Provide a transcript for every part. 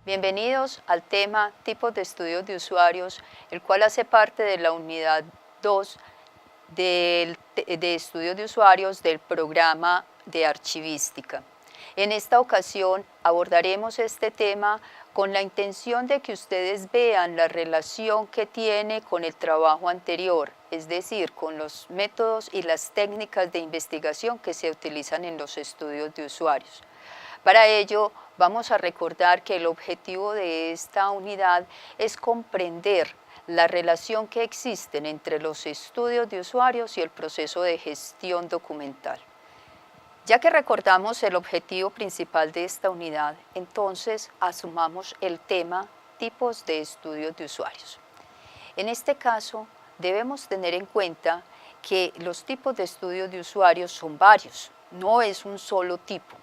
Bienvenidos al tema Tipos de estudios de usuarios, el cual hace parte de la unidad 2 de estudios de usuarios del programa de archivística. En esta ocasión abordaremos este tema con la intención de que ustedes vean la relación que tiene con el trabajo anterior, es decir, con los métodos y las técnicas de investigación que se utilizan en los estudios de usuarios. Para ello, vamos a recordar que el objetivo de esta unidad es comprender la relación que existen entre los estudios de usuarios y el proceso de gestión documental. Ya que recordamos el objetivo principal de esta unidad, entonces asumamos el tema tipos de estudios de usuarios. En este caso, debemos tener en cuenta que los tipos de estudios de usuarios son varios, no es un solo tipo.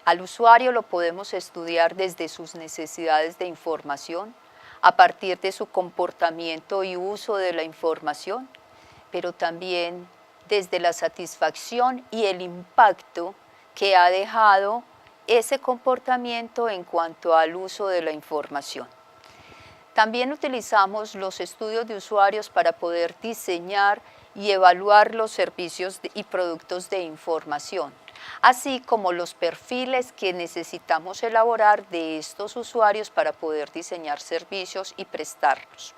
Al usuario lo podemos estudiar desde sus necesidades de información, a partir de su comportamiento y uso de la información, pero también desde la satisfacción y el impacto que ha dejado ese comportamiento en cuanto al uso de la información. También utilizamos los estudios de usuarios para poder diseñar y evaluar los servicios y productos de información, así como los perfiles que necesitamos elaborar de estos usuarios para poder diseñar servicios y prestarlos.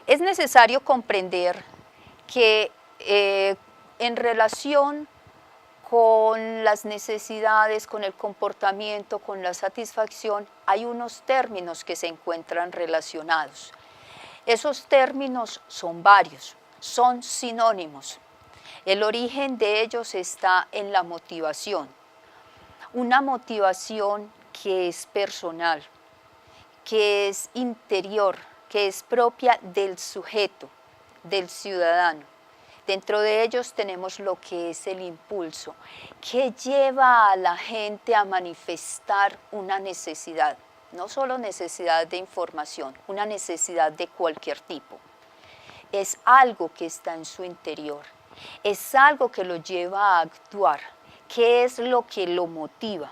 Es necesario comprender que en relación con las necesidades, con el comportamiento, con la satisfacción, hay unos términos que se encuentran relacionados. Esos términos son varios, son sinónimos. El origen de ellos está en la motivación. Una motivación que es personal, que es interior, que es propia del sujeto, del ciudadano. Dentro de ellos tenemos lo que es el impulso, que lleva a la gente a manifestar una necesidad, no solo necesidad de información, una necesidad de cualquier tipo. Es algo que está en su interior, es algo que lo lleva a actuar, que es lo que lo motiva.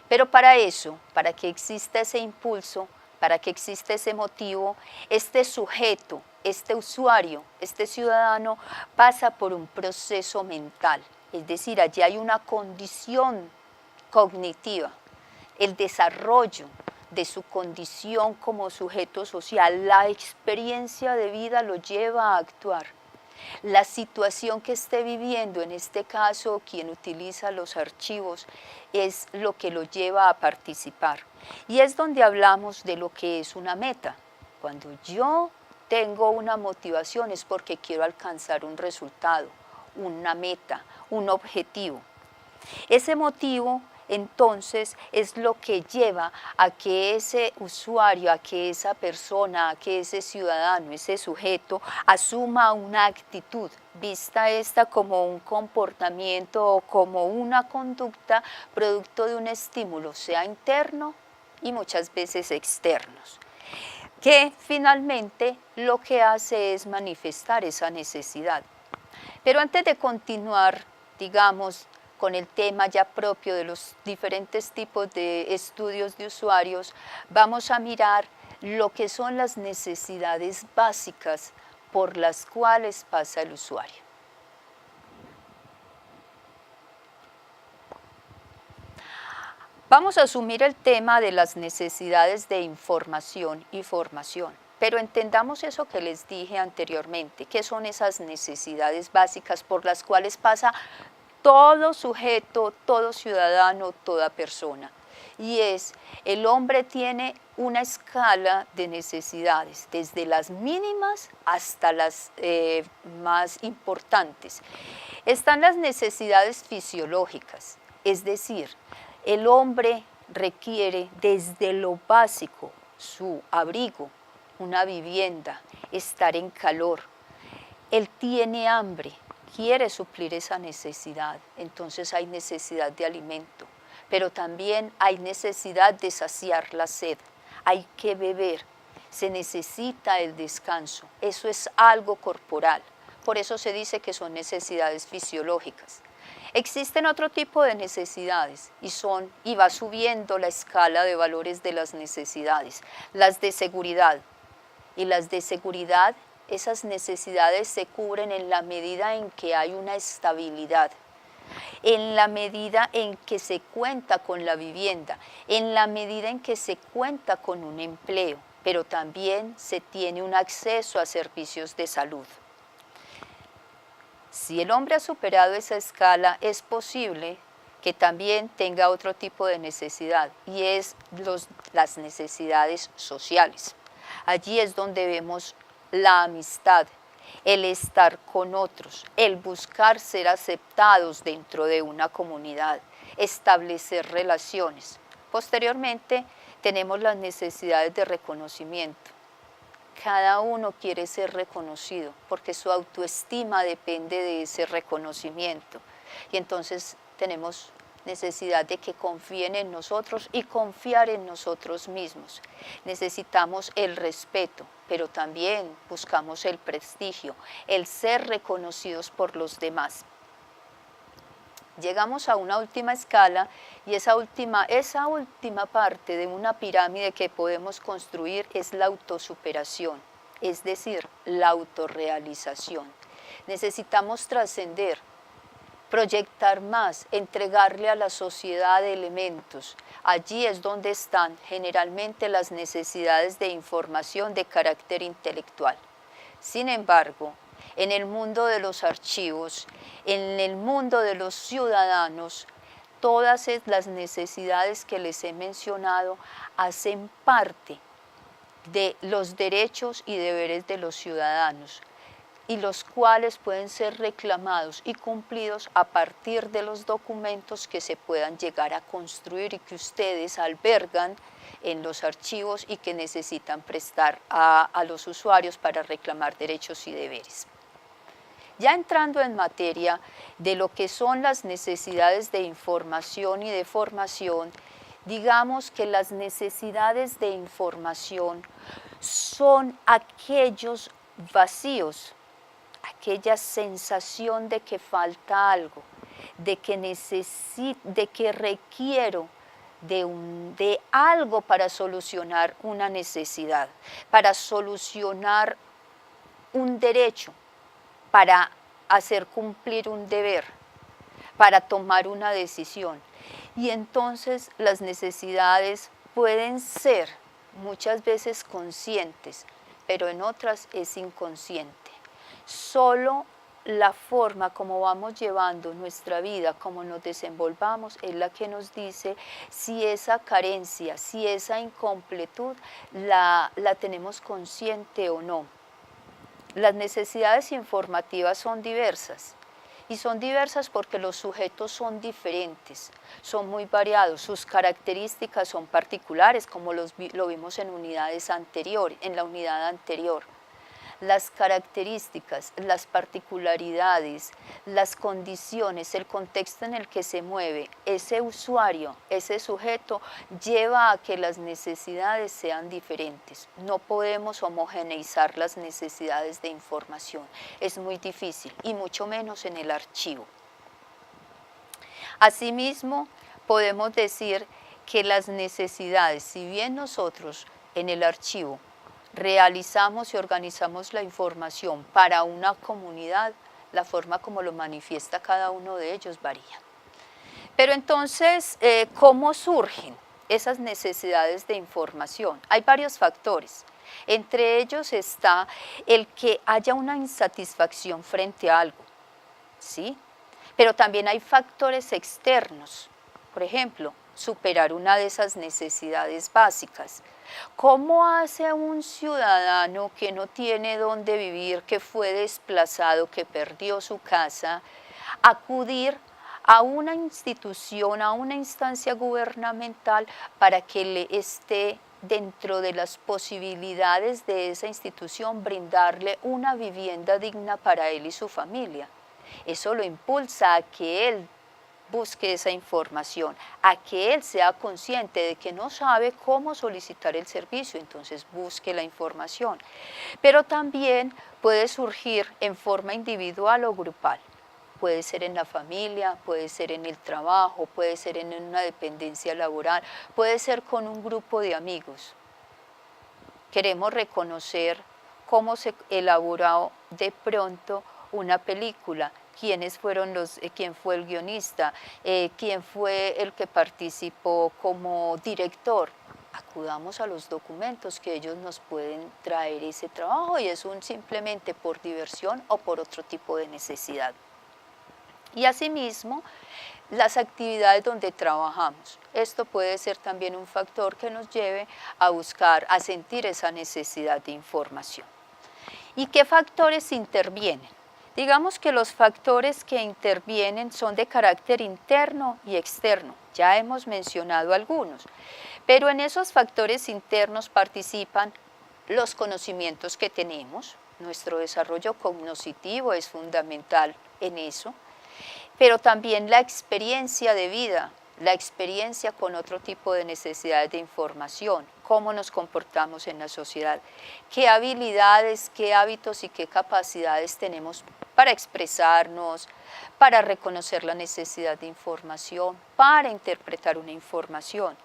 Pero para eso, para que exista ese impulso, para que exista ese motivo, este sujeto, este usuario, este ciudadano pasa por un proceso mental, es decir, allí hay una condición cognitiva, el desarrollo de su condición como sujeto social, la experiencia de vida lo lleva a actuar. La situación que esté viviendo, en este caso quien utiliza los archivos, es lo que lo lleva a participar. Y es donde hablamos de lo que es una meta. Cuando yo tengo una motivación es porque quiero alcanzar un resultado, una meta, un objetivo. Ese motivo entonces es lo que lleva a que ese usuario, a que esa persona, a que ese ciudadano, ese sujeto asuma una actitud, vista esta como un comportamiento o como una conducta producto de un estímulo, sea interno y muchas veces externos, que finalmente lo que hace es manifestar esa necesidad. Pero antes de continuar, digamos, con el tema ya propio de los diferentes tipos de estudios de usuarios, vamos a mirar lo que son las necesidades básicas por las cuales pasa el usuario. Vamos a asumir el tema de las necesidades de información y formación, pero entendamos eso que les dije anteriormente, ¿qué son esas necesidades básicas por las cuales pasa todo sujeto, todo ciudadano, toda persona? Y es, el hombre tiene una escala de necesidades, desde las mínimas hasta las más importantes. Están las necesidades fisiológicas, es decir, el hombre requiere desde lo básico su abrigo, una vivienda, estar en calor. Él tiene hambre, quiere suplir esa necesidad, entonces hay necesidad de alimento, pero también hay necesidad de saciar la sed, hay que beber, se necesita el descanso, eso es algo corporal, por eso se dice que son necesidades fisiológicas. Existen otro tipo de necesidades y va subiendo la escala de valores de las necesidades, las de seguridad. Y las de seguridad, esas necesidades se cubren en la medida en que hay una estabilidad, en la medida en que se cuenta con la vivienda, en la medida en que se cuenta con un empleo, pero también se tiene un acceso a servicios de salud. Si el hombre ha superado esa escala, es posible que también tenga otro tipo de necesidad, y es las necesidades sociales. Allí es donde vemos la amistad, el estar con otros, el buscar ser aceptados dentro de una comunidad, establecer relaciones. Posteriormente tenemos las necesidades de reconocimiento. Cada uno quiere ser reconocido porque su autoestima depende de ese reconocimiento. Y entonces tenemos necesidad de que confíen en nosotros y confiar en nosotros mismos. Necesitamos el respeto, pero también buscamos el prestigio, el ser reconocidos por los demás. Llegamos a una última escala y esa última parte de una pirámide que podemos construir es la autosuperación, es decir, la autorrealización. Necesitamos trascender, proyectar más, entregarle a la sociedad elementos. Allí es donde están generalmente las necesidades de información de carácter intelectual. Sin embargo, en el mundo de los archivos, en el mundo de los ciudadanos, todas las necesidades que les he mencionado hacen parte de los derechos y deberes de los ciudadanos, y los cuales pueden ser reclamados y cumplidos a partir de los documentos que se puedan llegar a construir y que ustedes albergan en los archivos y que necesitan prestar a los usuarios para reclamar derechos y deberes. Ya entrando en materia de lo que son las necesidades de información y de formación, digamos que las necesidades de información son aquellos vacíos, aquella sensación de que falta algo, de que requiero de algo para solucionar una necesidad, para solucionar un derecho, para hacer cumplir un deber, para tomar una decisión. Y entonces las necesidades pueden ser muchas veces conscientes, pero en otras es inconsciente. Solo la forma como vamos llevando nuestra vida, como nos desenvolvamos, es la que nos dice si esa carencia, si esa incompletud la tenemos consciente o no. Las necesidades informativas son diversas, y son diversas porque los sujetos son diferentes, son muy variados, sus características son particulares, como lo vimos en la unidad anterior. Las características, las particularidades, las condiciones, el contexto en el que se mueve ese usuario, ese sujeto, lleva a que las necesidades sean diferentes. No podemos homogeneizar las necesidades de información, es muy difícil, y mucho menos en el archivo. Asimismo, podemos decir que las necesidades, si bien nosotros en el archivo realizamos y organizamos la información para una comunidad, la forma como lo manifiesta cada uno de ellos varía. Pero entonces, ¿cómo surgen esas necesidades de información? Hay varios factores. Entre ellos está el que haya una insatisfacción frente a algo, ¿sí? Pero también hay factores externos. Por ejemplo, superar una de esas necesidades básicas. ¿Cómo hace un ciudadano que no tiene dónde vivir, que fue desplazado, que perdió su casa, acudir a una institución, a una instancia gubernamental para que le esté dentro de las posibilidades de esa institución brindarle una vivienda digna para él y su familia? Eso lo impulsa a que él busque esa información, a que él sea consciente de que no sabe cómo solicitar el servicio, entonces busque la información. Pero también puede surgir en forma individual o grupal. puede ser en la familia, puede ser en el trabajo, puede ser en una dependencia laboral, puede ser con un grupo de amigos. Queremos reconocer cómo se elaboró de pronto una película, quién fue el guionista, quién fue el que participó como director. Acudamos a los documentos que ellos nos pueden traer ese trabajo y es simplemente por diversión o por otro tipo de necesidad. Y asimismo, las actividades donde trabajamos. Esto puede ser también un factor que nos lleve a buscar, a sentir esa necesidad de información. ¿Y qué factores intervienen? Digamos que los factores que intervienen son de carácter interno y externo. Ya hemos mencionado algunos, pero en esos factores internos participan los conocimientos que tenemos. Nuestro desarrollo cognitivo es fundamental en eso, pero también la experiencia de vida, la experiencia con otro tipo de necesidades de información, cómo nos comportamos en la sociedad, qué habilidades, qué hábitos y qué capacidades tenemos para expresarnos, para reconocer la necesidad de información, para interpretar una información.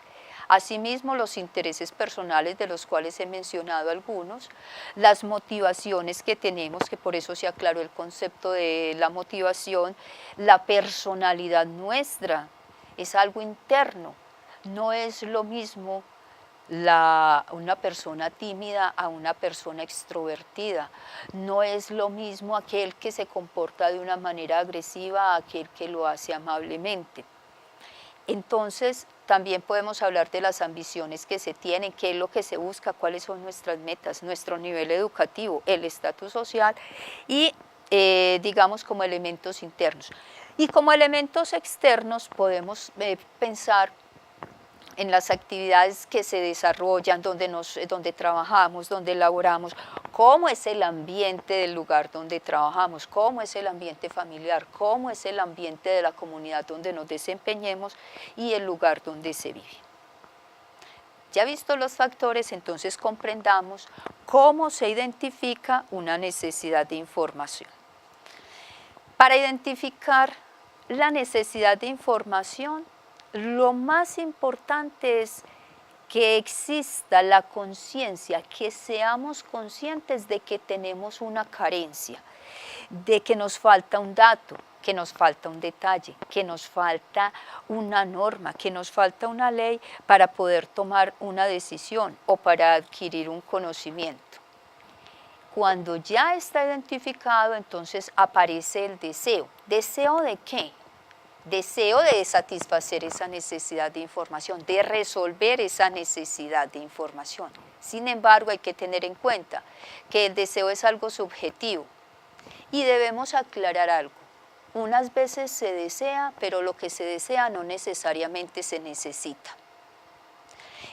Asimismo, los intereses personales de los cuales he mencionado algunos, las motivaciones que tenemos, que por eso se aclaró el concepto de la motivación, la personalidad nuestra, es algo interno, no es lo mismo una persona tímida a una persona extrovertida, no es lo mismo aquel que se comporta de una manera agresiva a aquel que lo hace amablemente. Entonces, también podemos hablar de las ambiciones que se tienen, qué es lo que se busca, cuáles son nuestras metas, nuestro nivel educativo, el estatus social y, digamos, como elementos internos. Y como elementos externos podemos pensar en las actividades que se desarrollan, donde trabajamos, donde laboramos, cómo es el ambiente del lugar donde trabajamos, cómo es el ambiente familiar, cómo es el ambiente de la comunidad donde nos desempeñemos y el lugar donde se vive. Ya visto los factores, entonces comprendamos cómo se identifica una necesidad de información. Para identificar la necesidad de información, lo más importante es que exista la conciencia, que seamos conscientes de que tenemos una carencia, de que nos falta un dato, que nos falta un detalle, que nos falta una norma, que nos falta una ley para poder tomar una decisión o para adquirir un conocimiento. Cuando ya está identificado, entonces aparece el deseo. ¿Deseo de qué? Deseo de satisfacer esa necesidad de información, de resolver esa necesidad de información. Sin embargo, hay que tener en cuenta que el deseo es algo subjetivo y debemos aclarar algo. Unas veces se desea, pero lo que se desea no necesariamente se necesita.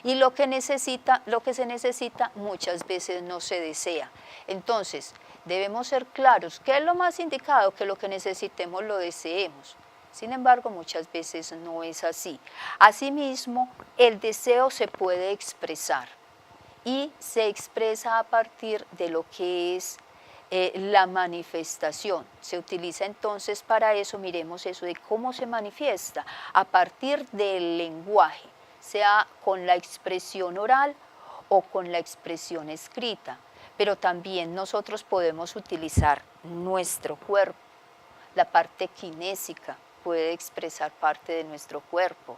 Y lo que se necesita muchas veces no se desea. Entonces, debemos ser claros, ¿qué es lo más indicado? Que lo que necesitemos lo deseemos. Sin embargo, muchas veces no es así. Asimismo, el deseo se puede expresar y se expresa a partir de lo que es la manifestación. Se utiliza entonces para eso, miremos eso de cómo se manifiesta, a partir del lenguaje, sea con la expresión oral o con la expresión escrita. Pero también nosotros podemos utilizar nuestro cuerpo, la parte kinésica puede expresar parte de nuestro cuerpo.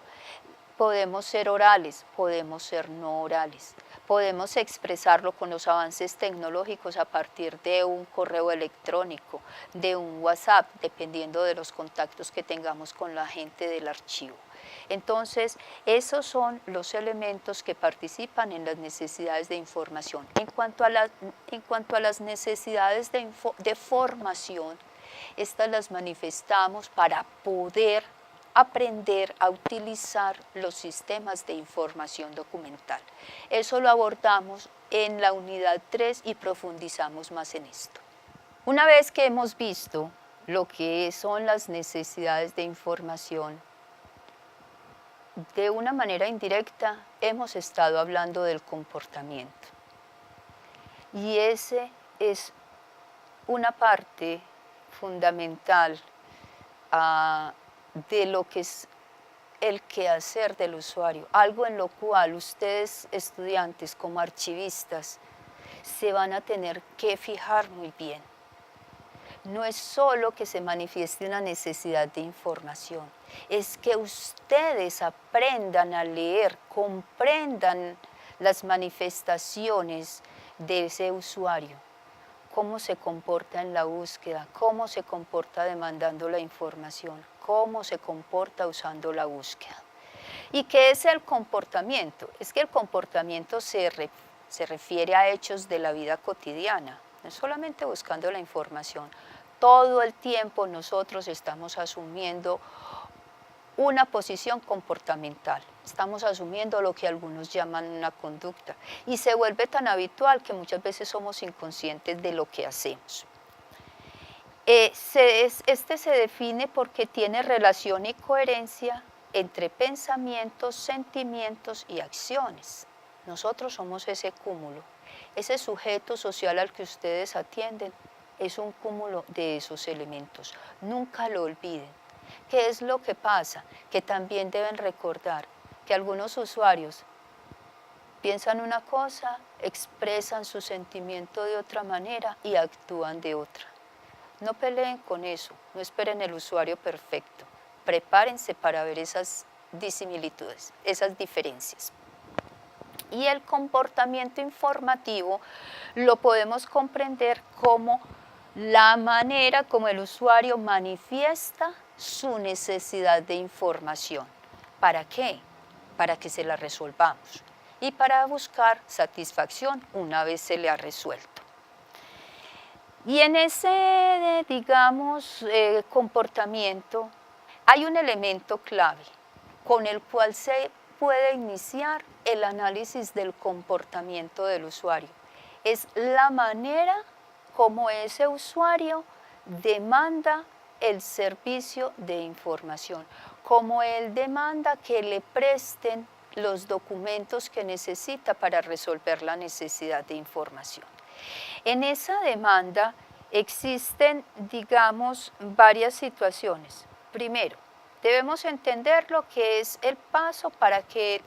Podemos ser orales, podemos ser no orales. Podemos expresarlo con los avances tecnológicos a partir de un correo electrónico, de un WhatsApp, dependiendo de los contactos que tengamos con la gente del archivo. Entonces, esos son los elementos que participan en las necesidades de información. En cuanto a las necesidades de formación, estas las manifestamos para poder aprender a utilizar los sistemas de información documental. Eso lo abordamos en la unidad 3 y profundizamos más en esto. Una vez que hemos visto lo que son las necesidades de información, de una manera indirecta hemos estado hablando del comportamiento. Y ese es una parte fundamental de lo que es el quehacer del usuario, algo en lo cual ustedes estudiantes como archivistas se van a tener que fijar muy bien. No es solo que se manifieste una necesidad de información, es que ustedes aprendan a leer, comprendan las manifestaciones de ese usuario, cómo se comporta en la búsqueda, cómo se comporta demandando la información, cómo se comporta usando la búsqueda. ¿Y qué es el comportamiento? Es que el comportamiento se refiere a hechos de la vida cotidiana, no solamente buscando la información. Todo el tiempo nosotros estamos asumiendo una posición comportamental, estamos asumiendo lo que algunos llaman una conducta y se vuelve tan habitual que muchas veces somos inconscientes de lo que hacemos. Este se define porque tiene relación y coherencia entre pensamientos, sentimientos y acciones. Nosotros somos ese cúmulo, ese sujeto social al que ustedes atienden es un cúmulo de esos elementos. Nunca lo olviden. ¿Qué es lo que pasa? Que también deben recordar que algunos usuarios piensan una cosa, expresan su sentimiento de otra manera y actúan de otra. No peleen con eso, no esperen el usuario perfecto. Prepárense para ver esas disimilitudes, esas diferencias. Y el comportamiento informativo lo podemos comprender como la manera como el usuario manifiesta su necesidad de información. ¿Para qué? Para que se la resolvamos y para buscar satisfacción una vez se le ha resuelto. Y en ese, digamos, comportamiento hay un elemento clave con el cual se puede iniciar el análisis del comportamiento del usuario. Es la manera como ese usuario demanda el servicio de información, como él demanda que le presten los documentos que necesita para resolver la necesidad de información. En esa demanda existen, digamos, varias situaciones. Primero, debemos entender lo que es el paso para que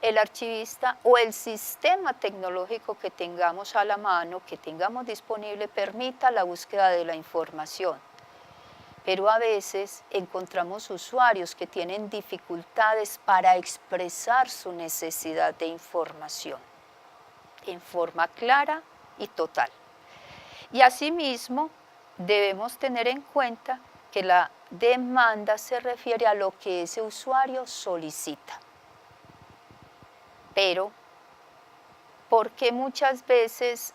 el archivista o el sistema tecnológico que tengamos a la mano, que tengamos disponible, permita la búsqueda de la información. Pero a veces encontramos usuarios que tienen dificultades para expresar su necesidad de información en forma clara y total. Y asimismo, debemos tener en cuenta que la demanda se refiere a lo que ese usuario solicita. Pero, ¿por qué muchas veces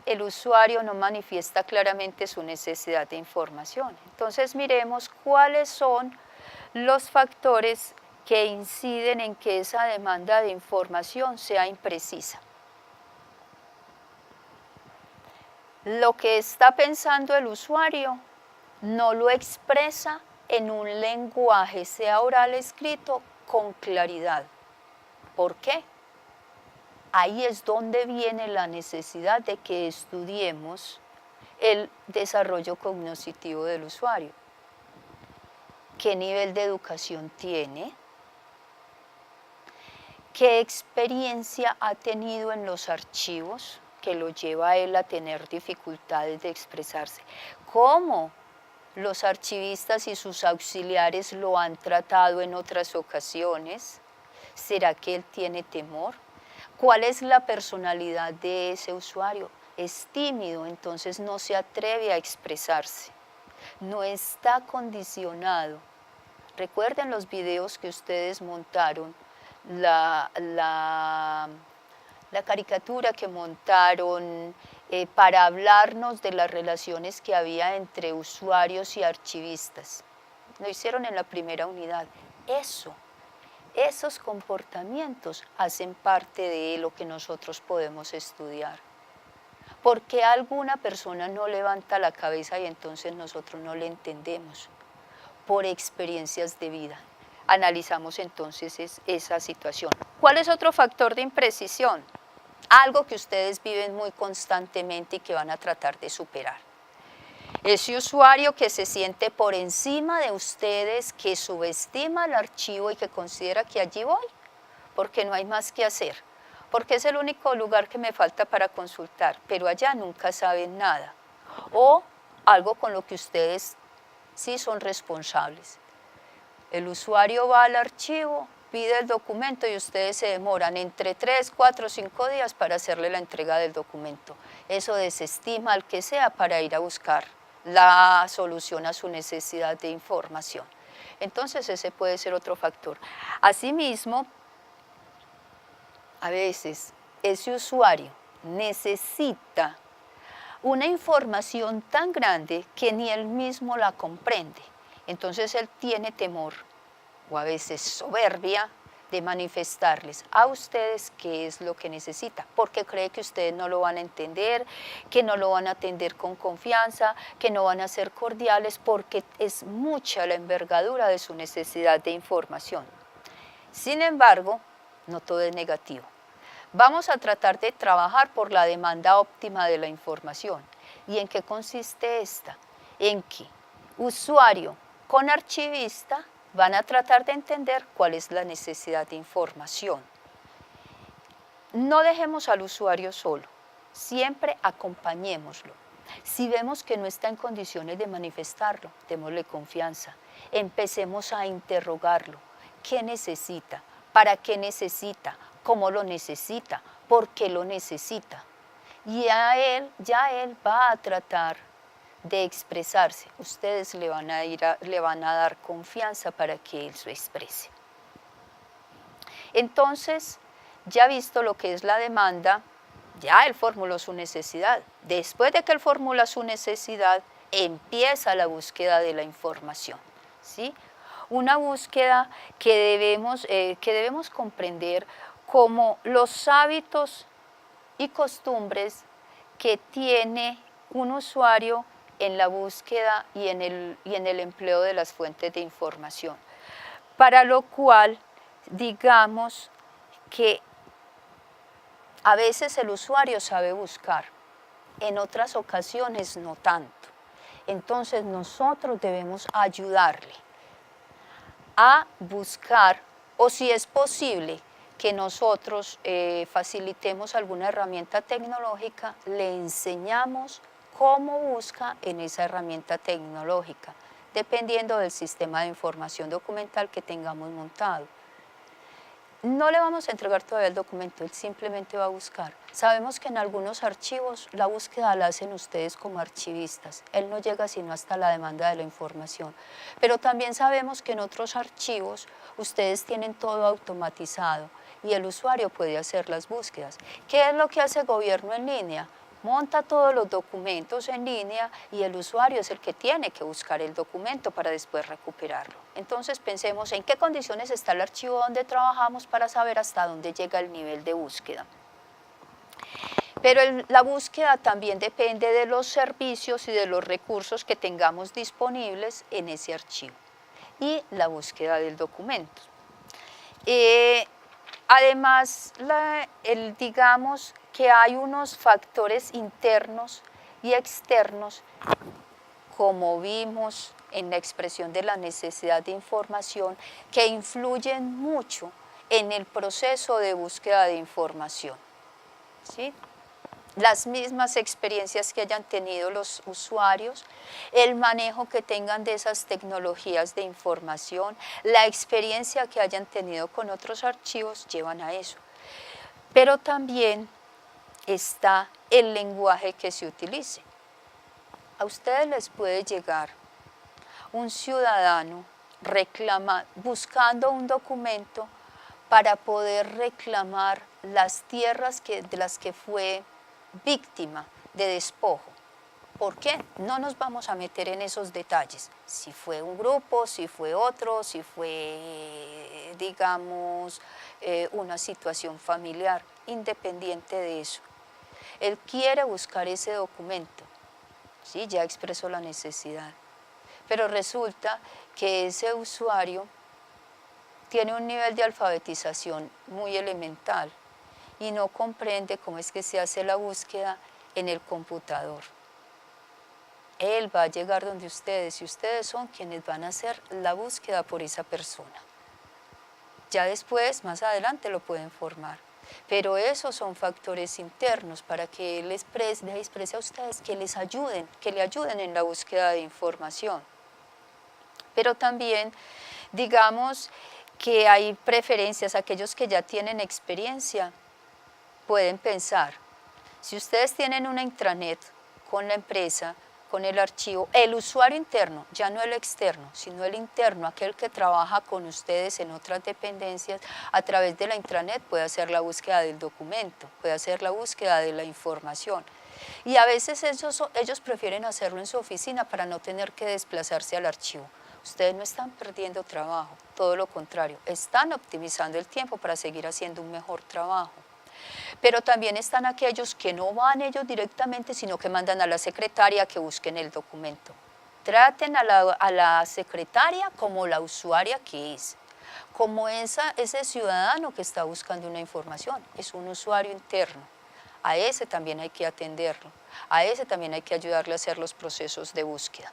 el usuario no manifiesta claramente su necesidad de información? Entonces miremos cuáles son los factores que inciden en que esa demanda de información sea imprecisa. Lo que está pensando el usuario no lo expresa en un lenguaje, sea oral o escrito, con claridad. ¿Por qué? Ahí es donde viene la necesidad de que estudiemos el desarrollo cognitivo del usuario. ¿Qué nivel de educación tiene? ¿Qué experiencia ha tenido en los archivos que lo lleva a él a tener dificultades de expresarse? ¿Cómo los archivistas y sus auxiliares lo han tratado en otras ocasiones? ¿Será que él tiene temor? ¿Cuál es la personalidad de ese usuario? Es tímido, entonces no se atreve a expresarse. No está condicionado. Recuerden los videos que ustedes montaron, la caricatura que montaron para hablarnos de las relaciones que había entre usuarios y archivistas. Lo hicieron en la primera unidad. Esos comportamientos hacen parte de lo que nosotros podemos estudiar. ¿Por qué alguna persona no levanta la cabeza y entonces nosotros no le entendemos? Por experiencias de vida. Analizamos entonces esa situación. ¿Cuál es otro factor de imprecisión? Algo que ustedes viven muy constantemente y que van a tratar de superar. Ese usuario que se siente por encima de ustedes, que subestima el archivo y que considera que allí voy, porque no hay más que hacer, porque es el único lugar que me falta para consultar, pero allá nunca saben nada. O algo con lo que ustedes sí son responsables. El usuario va al archivo, pide el documento y ustedes se demoran entre 3, 4, 5 días para hacerle la entrega del documento. Eso desestima al que sea para ir a buscar la solución a su necesidad de información. Entonces ese puede ser otro factor. Asimismo, a veces ese usuario necesita una información tan grande que ni él mismo la comprende. Entonces él tiene temor, o a veces soberbia, de manifestarles a ustedes qué es lo que necesita, porque cree que ustedes no lo van a entender, que no lo van a atender con confianza, que no van a ser cordiales, porque es mucha la envergadura de su necesidad de información. Sin embargo, no todo es negativo. Vamos a tratar de trabajar por la demanda óptima de la información. ¿Y en qué consiste esta? En que usuario con archivista van a tratar de entender cuál es la necesidad de información. No dejemos al usuario solo, siempre acompañémoslo. Si vemos que no está en condiciones de manifestarlo, démosle confianza. Empecemos a interrogarlo. ¿Qué necesita? ¿Para qué necesita? ¿Cómo lo necesita? ¿Por qué lo necesita? Y ya él va a tratar de expresarse. Ustedes le van a dar confianza para que él se exprese. Entonces, ya visto lo que es la demanda, ya él formuló su necesidad. Después de que él formula su necesidad, empieza la búsqueda de la información, ¿sí? Una búsqueda que debemos comprender como los hábitos y costumbres que tiene un usuario en la búsqueda y en el empleo de las fuentes de información. Para lo cual, digamos que a veces el usuario sabe buscar, en otras ocasiones no tanto. Entonces nosotros debemos ayudarle a buscar, o si es posible que nosotros facilitemos alguna herramienta tecnológica, le enseñamos cómo busca en esa herramienta tecnológica, dependiendo del sistema de información documental que tengamos montado. No le vamos a entregar todavía el documento, él simplemente va a buscar. Sabemos que en algunos archivos la búsqueda la hacen ustedes como archivistas, él no llega sino hasta la demanda de la información. Pero también sabemos que en otros archivos ustedes tienen todo automatizado y el usuario puede hacer las búsquedas. ¿Qué es lo que hace Gobierno en línea? Monta todos los documentos en línea y el usuario es el que tiene que buscar el documento para después recuperarlo. Entonces pensemos en qué condiciones está el archivo donde trabajamos para saber hasta dónde llega el nivel de búsqueda. Pero la búsqueda también depende de los servicios y de los recursos que tengamos disponibles en ese archivo y la búsqueda del documento. Además, digamos que hay unos factores internos y externos, como vimos en la expresión de la necesidad de información, que influyen mucho en el proceso de búsqueda de información, ¿sí? Las mismas experiencias que hayan tenido los usuarios, el manejo que tengan de esas tecnologías de información, la experiencia que hayan tenido con otros archivos llevan a eso. Pero también está el lenguaje que se utilice. A ustedes les puede llegar un ciudadano buscando un documento para poder reclamar las tierras de las que fue víctima de despojo. ¿Por qué? No nos vamos a meter en esos detalles. Si fue un grupo, si fue otro, si fue, digamos, una situación familiar, independiente de eso. Él quiere buscar ese documento, ¿sí? Ya expresó la necesidad. Pero resulta que ese usuario tiene un nivel de alfabetización muy elemental y no comprende cómo es que se hace la búsqueda en el computador. él va a llegar donde ustedes y ustedes son quienes van a hacer la búsqueda por esa persona. Ya después, más adelante, lo pueden formar. Pero esos son factores internos para que les exprese a ustedes, que les ayuden, que le ayuden en la búsqueda de información. Pero también, digamos que hay preferencias, aquellos que ya tienen experiencia pueden pensar, si ustedes tienen una intranet con la empresa, con el archivo, el usuario interno, ya no el externo, sino el interno, aquel que trabaja con ustedes en otras dependencias, a través de la intranet puede hacer la búsqueda del documento, puede hacer la búsqueda de la información. Y a veces ellos prefieren hacerlo en su oficina para no tener que desplazarse al archivo. Ustedes no están perdiendo trabajo, todo lo contrario, están optimizando el tiempo para seguir haciendo un mejor trabajo. Pero también están aquellos que no van ellos directamente, sino que mandan a la secretaria que busquen el documento. Traten a la secretaria como la usuaria que es, como ese ciudadano que está buscando una información, es un usuario interno. A ese también hay que atenderlo, a ese también hay que ayudarle a hacer los procesos de búsqueda.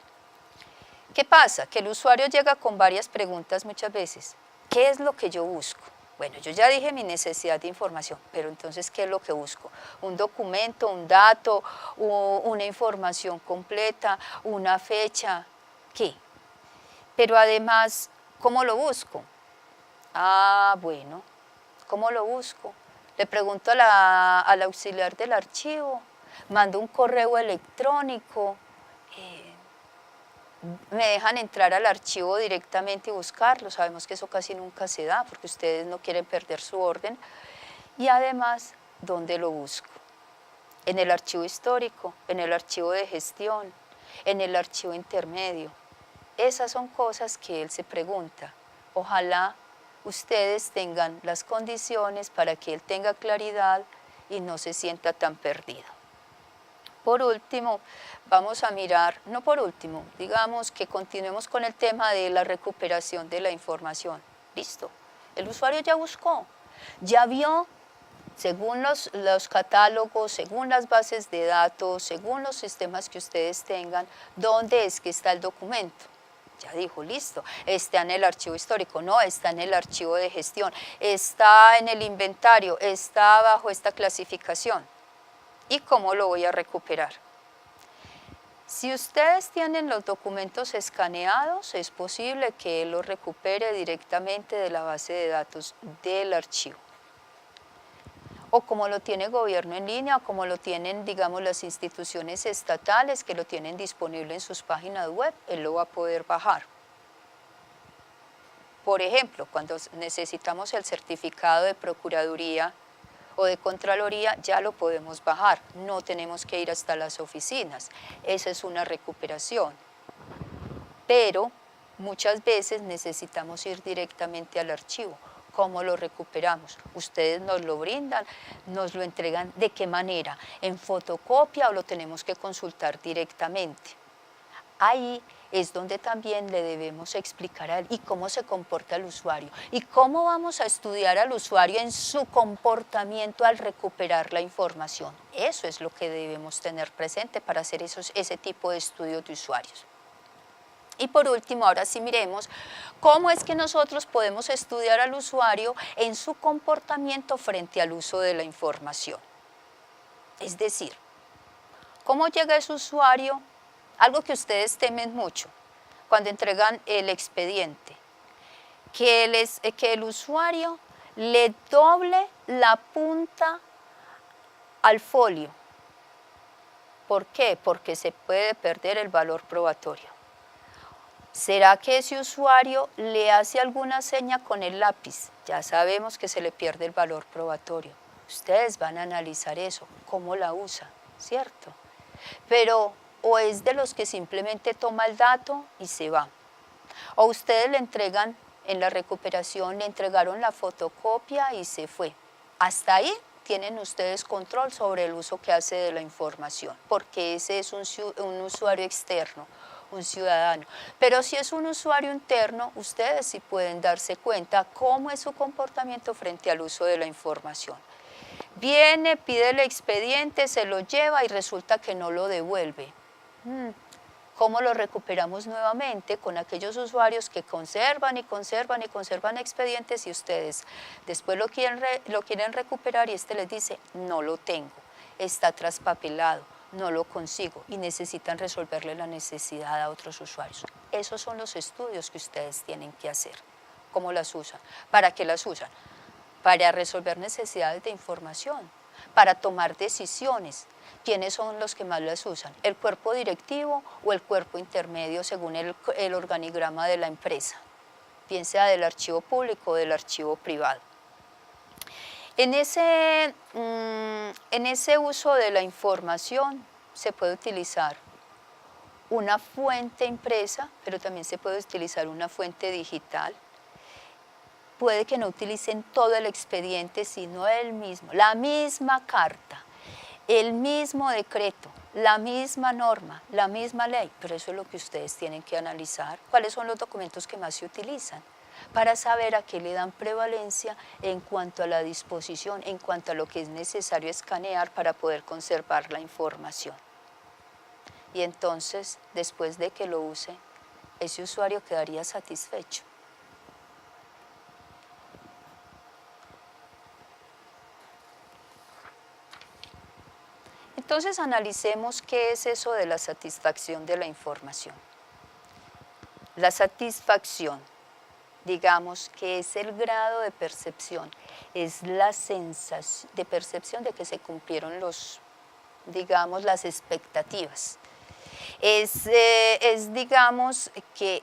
¿Qué pasa? Que el usuario llega con varias preguntas muchas veces. ¿Qué es lo que yo busco? Bueno, yo ya dije mi necesidad de información, pero entonces, ¿qué es lo que busco? Un documento, un dato, una información completa, una fecha, ¿qué? Pero además, ¿cómo lo busco? Ah, bueno, ¿cómo lo busco? Le pregunto al auxiliar del archivo, mando un correo electrónico, me dejan entrar al archivo directamente y buscarlo. Sabemos que eso casi nunca se da porque ustedes no quieren perder su orden. Y además, ¿dónde lo busco? En el archivo histórico, en el archivo de gestión, en el archivo intermedio. Esas son cosas que él se pregunta. Ojalá ustedes tengan las condiciones para que él tenga claridad y no se sienta tan perdido. Por último, vamos a mirar, no por último, digamos que continuemos con el tema de la recuperación de la información. Listo, el usuario ya buscó, ya vio, según los catálogos, según las bases de datos, según los sistemas que ustedes tengan, dónde es que está el documento. Ya dijo, listo, está en el archivo histórico, no, está en el archivo de gestión, está en el inventario, está bajo esta clasificación. ¿Y cómo lo voy a recuperar? Si ustedes tienen los documentos escaneados, es posible que él los recupere directamente de la base de datos del archivo. O como lo tiene gobierno en línea, o como lo tienen, digamos, las instituciones estatales que lo tienen disponible en sus páginas web, él lo va a poder bajar. Por ejemplo, cuando necesitamos el certificado de Procuraduría o de Contraloría, ya lo podemos bajar, no tenemos que ir hasta las oficinas, esa es una recuperación. Pero muchas veces necesitamos ir directamente al archivo. ¿Cómo lo recuperamos? Ustedes nos lo brindan, nos lo entregan, ¿de qué manera? ¿En fotocopia o lo tenemos que consultar directamente? Ahí es donde también le debemos explicar a él y cómo se comporta el usuario y cómo vamos a estudiar al usuario en su comportamiento al recuperar la información. Eso es lo que debemos tener presente para hacer ese tipo de estudios de usuarios. Y por último, ahora sí miremos cómo es que nosotros podemos estudiar al usuario en su comportamiento frente al uso de la información. Es decir, ¿cómo llega ese usuario? Algo que ustedes temen mucho cuando entregan el expediente, que el usuario le doble la punta al folio. ¿Por qué? Porque se puede perder el valor probatorio. ¿Será que ese usuario le hace alguna seña con el lápiz? Ya sabemos que se le pierde el valor probatorio. Ustedes van a analizar eso, cómo la usa, ¿cierto? Pero o es de los que simplemente toma el dato y se va. O ustedes le entregan, en la recuperación le entregaron la fotocopia y se fue. Hasta ahí tienen ustedes control sobre el uso que hace de la información, porque ese es un usuario externo, un ciudadano. Pero si es un usuario interno, ustedes sí pueden darse cuenta cómo es su comportamiento frente al uso de la información. Viene, pide el expediente, se lo lleva y resulta que no lo devuelve. ¿Cómo lo recuperamos nuevamente? Con aquellos usuarios que conservan y conservan y conservan expedientes y ustedes después lo quieren recuperar y este les dice, no lo tengo, está traspapelado, no lo consigo y necesitan resolverle la necesidad a otros usuarios. Esos son los estudios que ustedes tienen que hacer. ¿Cómo las usan? ¿Para qué las usan? Para resolver necesidades de información, para tomar decisiones. ¿Quiénes son los que más las usan? ¿El cuerpo directivo o el cuerpo intermedio según el organigrama de la empresa? Bien sea del archivo público o del archivo privado. En ese uso de la información se puede utilizar una fuente impresa, pero también se puede utilizar una fuente digital. Puede que no utilicen todo el expediente, sino el mismo, la misma carta, el mismo decreto, la misma norma, la misma ley, pero eso es lo que ustedes tienen que analizar. ¿Cuáles son los documentos que más se utilizan? Para saber a qué le dan prevalencia en cuanto a la disposición, en cuanto a lo que es necesario escanear para poder conservar la información. Y entonces, después de que lo use, ese usuario quedaría satisfecho. Entonces analicemos qué es eso de la satisfacción de la información. La satisfacción, digamos que es el grado de percepción, es la sensación de percepción de que se cumplieron digamos, las expectativas. Digamos que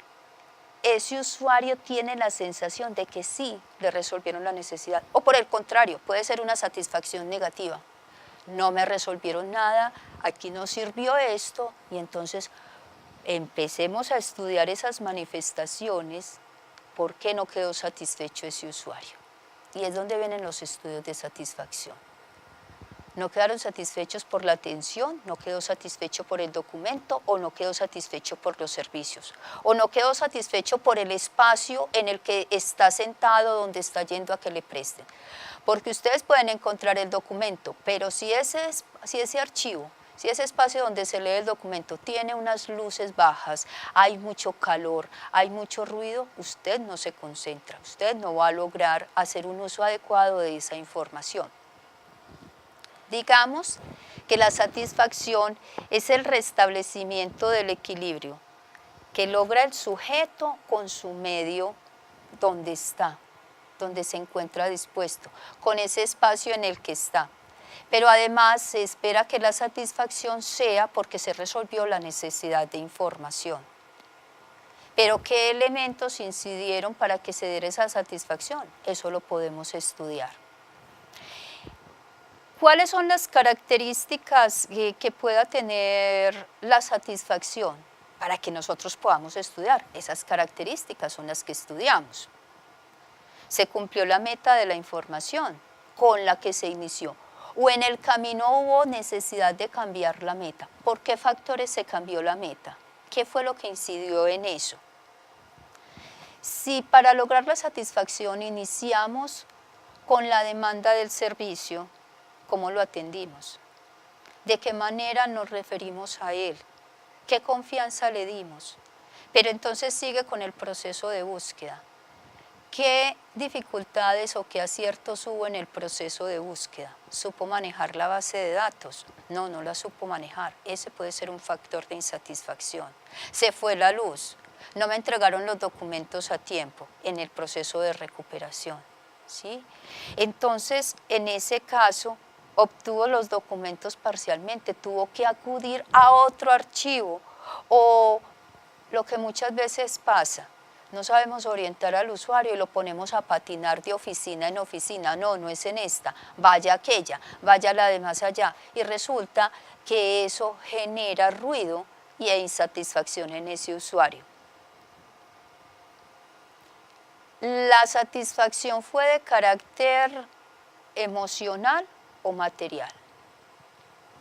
ese usuario tiene la sensación de que sí le resolvieron la necesidad, o por el contrario, puede ser una satisfacción negativa. No me resolvieron nada, aquí no sirvió esto, y entonces empecemos a estudiar esas manifestaciones, ¿por qué no quedó satisfecho ese usuario? Y es donde vienen los estudios de satisfacción. No quedaron satisfechos por la atención, no quedó satisfecho por el documento o no quedó satisfecho por los servicios. O no quedó satisfecho por el espacio en el que está sentado, donde está yendo a que le presten. Porque ustedes pueden encontrar el documento, pero si ese archivo, si ese espacio donde se lee el documento tiene unas luces bajas, hay mucho calor, hay mucho ruido, usted no se concentra, usted no va a lograr hacer un uso adecuado de esa información. Digamos que la satisfacción es el restablecimiento del equilibrio que logra el sujeto con su medio donde está, donde se encuentra dispuesto, con ese espacio en el que está. Pero además se espera que la satisfacción sea porque se resolvió la necesidad de información. Pero ¿qué elementos incidieron para que se diera esa satisfacción? Eso lo podemos estudiar. ¿Cuáles son las características que pueda tener la satisfacción para que nosotros podamos estudiar? Esas características son las que estudiamos. Se cumplió la meta de la información con la que se inició, o en el camino hubo necesidad de cambiar la meta. ¿Por qué factores se cambió la meta? ¿Qué fue lo que incidió en eso? Si para lograr la satisfacción iniciamos con la demanda del servicio, ¿cómo lo atendimos? ¿De qué manera nos referimos a él? ¿Qué confianza le dimos? Pero entonces sigue con el proceso de búsqueda. ¿Qué dificultades o qué aciertos hubo en el proceso de búsqueda? ¿Supo manejar la base de datos? No, no la supo manejar. Ese puede ser un factor de insatisfacción. Se fue la luz. No me entregaron los documentos a tiempo en el proceso de recuperación. ¿Sí? Entonces, en ese caso, obtuvo los documentos parcialmente, tuvo que acudir a otro archivo o lo que muchas veces pasa, no sabemos orientar al usuario y lo ponemos a patinar de oficina en oficina, no, no es en esta, vaya a aquella, vaya a la de más allá y resulta que eso genera ruido y insatisfacción en ese usuario. La satisfacción fue de carácter emocional o material.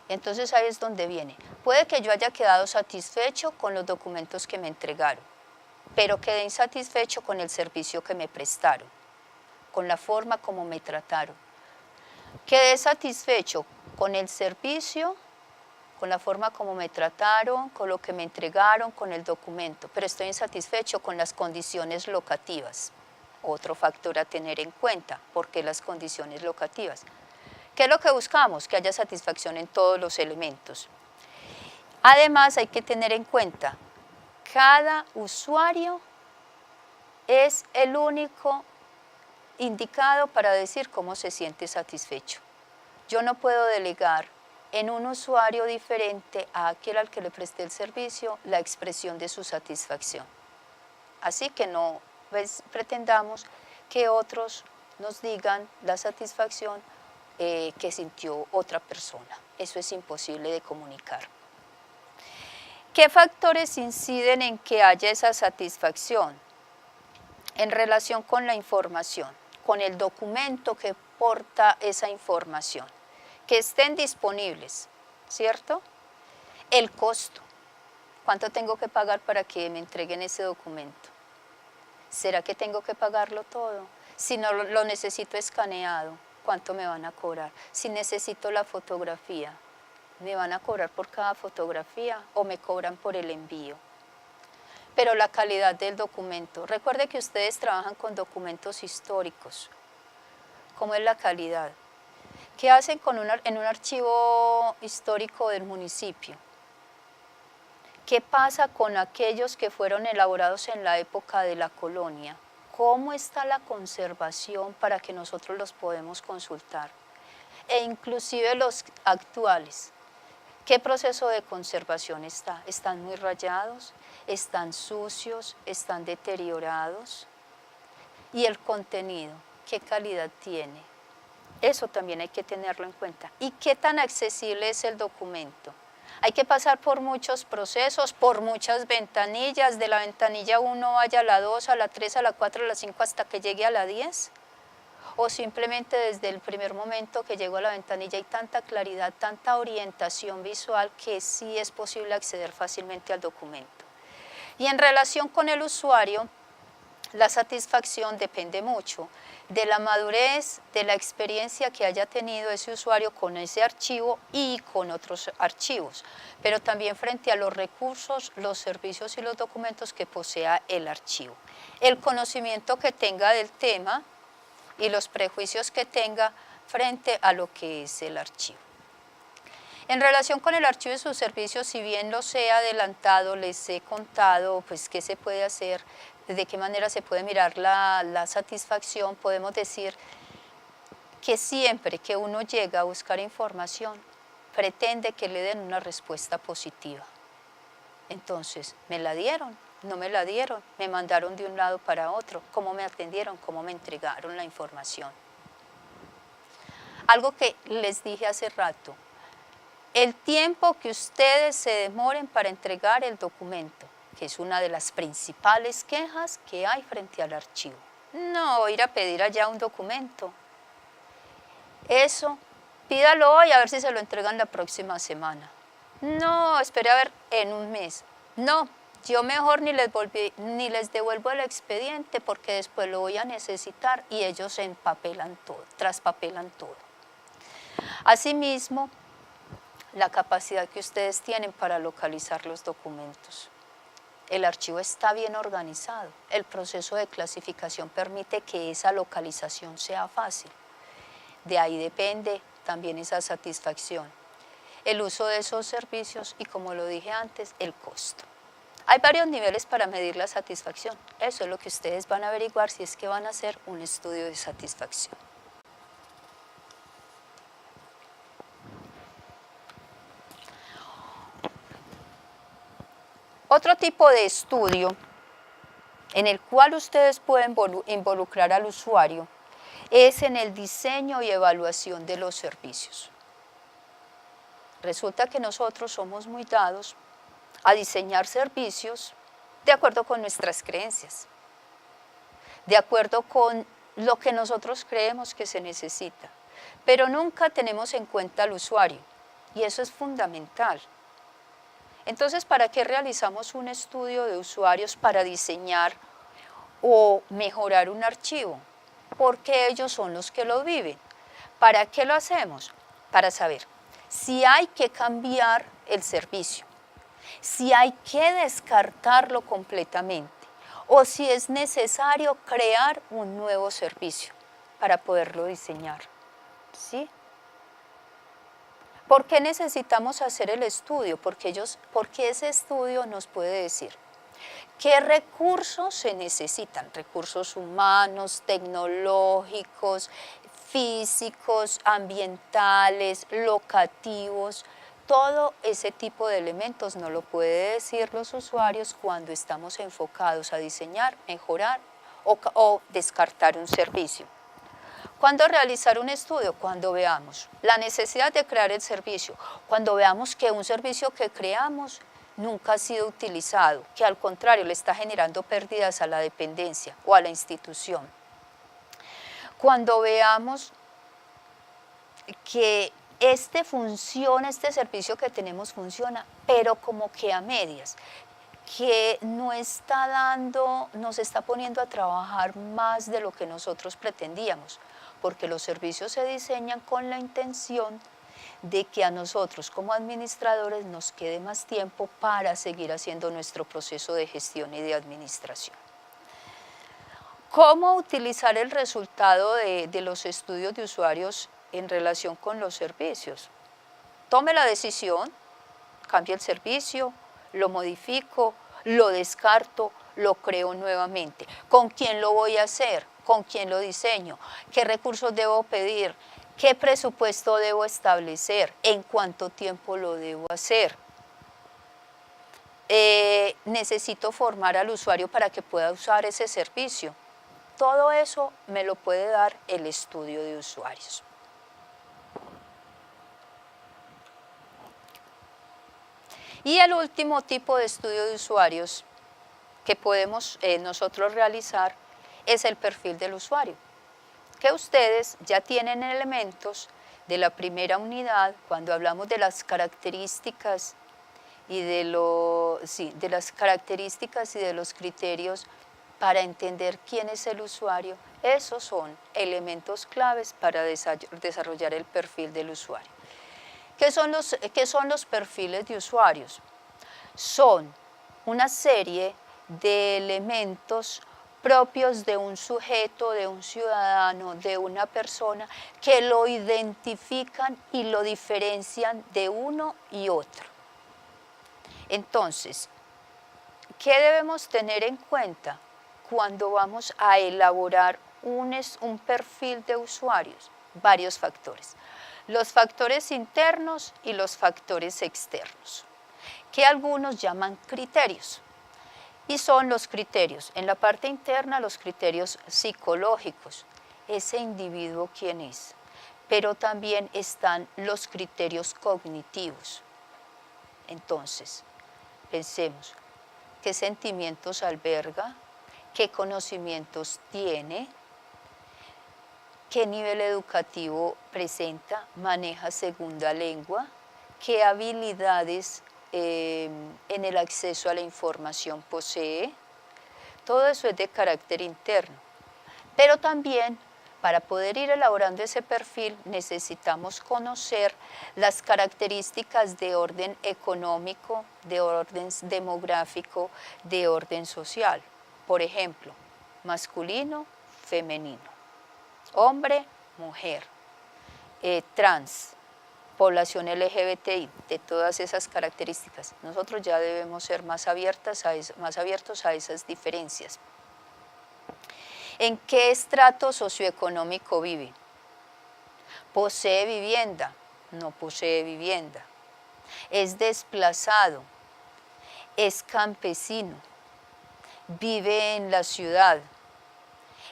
Entonces ahí es donde viene. Puede que yo haya quedado satisfecho con los documentos que me entregaron, pero quedé insatisfecho con el servicio que me prestaron, con la forma como me trataron. Quedé satisfecho con el servicio, con la forma como me trataron, con lo que me entregaron, con el documento, pero estoy insatisfecho con las condiciones locativas. Otro factor a tener en cuenta, ¿por qué las condiciones locativas? ¿Qué es lo que buscamos? Que haya satisfacción en todos los elementos. Además, hay que tener en cuenta, cada usuario es el único indicado para decir cómo se siente satisfecho. Yo no puedo delegar en un usuario diferente a aquel al que le presté el servicio la expresión de su satisfacción. Así que no pretendamos que otros nos digan la satisfacción que sintió otra persona. Eso es imposible de comunicar. ¿Qué factores inciden en que haya esa satisfacción? En relación con la información, con el documento que porta esa información, que estén disponibles, ¿cierto? El costo, ¿cuánto tengo que pagar para que me entreguen ese documento? ¿Será que tengo que pagarlo todo? Si no lo necesito escaneado, ¿cuánto me van a cobrar? Si necesito la fotografía, ¿me van a cobrar por cada fotografía o me cobran por el envío? Pero la calidad del documento. Recuerde que ustedes trabajan con documentos históricos. ¿Cómo es la calidad? ¿Qué hacen en un archivo histórico del municipio? ¿Qué pasa con aquellos que fueron elaborados en la época de la colonia? ¿Cómo está la conservación para que nosotros los podamos consultar? E inclusive los actuales. ¿Qué proceso de conservación está? ¿Están muy rayados? ¿Están sucios? ¿Están deteriorados? Y el contenido, ¿qué calidad tiene? Eso también hay que tenerlo en cuenta. ¿Y qué tan accesible es el documento? Hay que pasar por muchos procesos, por muchas ventanillas. De la ventanilla 1 vaya a la 2, a la 3, a la 4, a la 5 hasta que llegue a la 10. O simplemente desde el primer momento que llego a la ventanilla hay tanta claridad, tanta orientación visual que sí es posible acceder fácilmente al documento. Y en relación con el usuario, la satisfacción depende mucho de la madurez, de la experiencia que haya tenido ese usuario con ese archivo y con otros archivos, pero también frente a los recursos, los servicios y los documentos que posea el archivo. El conocimiento que tenga del tema y los prejuicios que tenga frente a lo que es el archivo. En relación con el archivo y sus servicios, si bien los he adelantado, les he contado pues qué se puede hacer, de qué manera se puede mirar la satisfacción, podemos decir que siempre que uno llega a buscar información, pretende que le den una respuesta positiva. Entonces, ¿me la dieron? ¿No me la dieron? ¿Me mandaron de un lado para otro? ¿Cómo me atendieron? ¿Cómo me entregaron la información? Algo que les dije hace rato, el tiempo que ustedes se demoren para entregar el documento, que es una de las principales quejas que hay frente al archivo. No ir a pedir allá un documento. Eso, pídalo hoy a ver si se lo entregan la próxima semana. No, espere a ver en un mes. No, yo mejor ni les devuelvo el expediente porque después lo voy a necesitar y ellos empapelan todo, traspapelan todo. Asimismo, la capacidad que ustedes tienen para localizar los documentos. El archivo está bien organizado. El proceso de clasificación permite que esa localización sea fácil. De ahí depende también esa satisfacción. El uso de esos servicios y, como lo dije antes, el costo. Hay varios niveles para medir la satisfacción. Eso es lo que ustedes van a averiguar si es que van a hacer un estudio de satisfacción. Otro tipo de estudio en el cual ustedes pueden involucrar al usuario es en el diseño y evaluación de los servicios. Resulta que nosotros somos muy dados a diseñar servicios de acuerdo con nuestras creencias, de acuerdo con lo que nosotros creemos que se necesita, pero nunca tenemos en cuenta al usuario y eso es fundamental. Entonces, ¿para qué realizamos un estudio de usuarios para diseñar o mejorar un archivo? Porque ellos son los que lo viven. ¿Para qué lo hacemos? Para saber si hay que cambiar el servicio, si hay que descartarlo completamente o si es necesario crear un nuevo servicio para poderlo diseñar, ¿sí? ¿Por qué necesitamos hacer el estudio? Porque ese estudio nos puede decir qué recursos se necesitan, recursos humanos, tecnológicos, físicos, ambientales, locativos. Todo ese tipo de elementos nos lo pueden decir los usuarios cuando estamos enfocados a diseñar, mejorar o descartar un servicio. ¿Cuándo realizar un estudio? Cuando veamos la necesidad de crear el servicio, cuando veamos que un servicio que creamos nunca ha sido utilizado, que al contrario le está generando pérdidas a la dependencia o a la institución. Cuando veamos que este servicio que tenemos funciona, pero como que a medias, que nos está poniendo a trabajar más de lo que nosotros pretendíamos, porque los servicios se diseñan con la intención de que a nosotros como administradores nos quede más tiempo para seguir haciendo nuestro proceso de gestión y de administración. ¿Cómo utilizar el resultado de los estudios de usuarios en relación con los servicios? Tome la decisión, cambie el servicio, lo modifico, lo descarto, lo creo nuevamente. ¿Con quién lo voy a hacer? ¿Con quién lo diseño? ¿Qué recursos debo pedir? ¿Qué presupuesto debo establecer? ¿En cuánto tiempo lo debo hacer? Necesito formar al usuario para que pueda usar ese servicio. Todo eso me lo puede dar el estudio de usuarios. Y el último tipo de estudio de usuarios que podemos nosotros realizar es el perfil del usuario, que ustedes ya tienen elementos de la primera unidad cuando hablamos de las características y de los criterios para entender quién es el usuario. Esos son elementos claves para desarrollar el perfil del usuario. ¿Qué son los perfiles de usuarios? Son una serie de elementos propios de un sujeto, de un ciudadano, de una persona, que lo identifican y lo diferencian de uno y otro. Entonces, ¿qué debemos tener en cuenta cuando vamos a elaborar un perfil de usuarios? Varios factores. Los factores internos y los factores externos, que algunos llaman criterios. Y son los criterios, en la parte interna, los criterios psicológicos, ese individuo quién es, pero también están los criterios cognitivos. Entonces, pensemos, ¿qué sentimientos alberga? ¿Qué conocimientos tiene? ¿Qué nivel educativo presenta? ¿Maneja segunda lengua? ¿Qué habilidades en el acceso a la información posee? Todo eso es de carácter interno. Pero también, para poder ir elaborando ese perfil, necesitamos conocer las características de orden económico, de orden demográfico, de orden social. Por ejemplo, masculino, femenino, hombre, mujer, trans, población LGBTI, de todas esas características. Nosotros ya debemos ser más abiertos a esas diferencias. ¿En qué estrato socioeconómico vive? ¿Posee vivienda? No posee vivienda. ¿Es desplazado? ¿Es campesino? ¿Vive en la ciudad?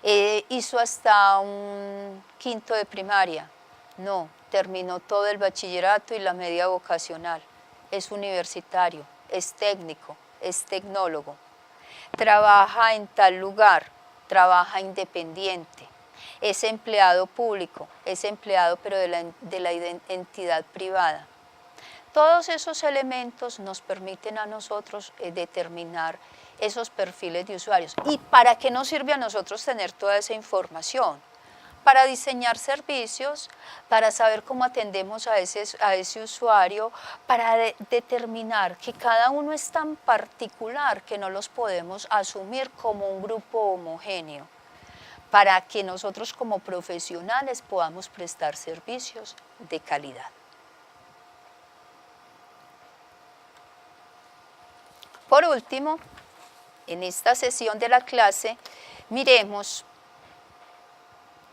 ¿Hizo hasta un quinto de primaria? No. Terminó todo el bachillerato y la media vocacional, es universitario, es técnico, es tecnólogo, trabaja en tal lugar, trabaja independiente, es empleado público, es empleado pero de la entidad privada. Todos esos elementos nos permiten a nosotros determinar esos perfiles de usuarios. ¿Y para qué nos sirve a nosotros tener toda esa información? para diseñar servicios, para saber cómo atendemos a ese usuario, para determinar que cada uno es tan particular que no los podemos asumir como un grupo homogéneo, para que nosotros como profesionales podamos prestar servicios de calidad. Por último, en esta sesión de la clase, miremos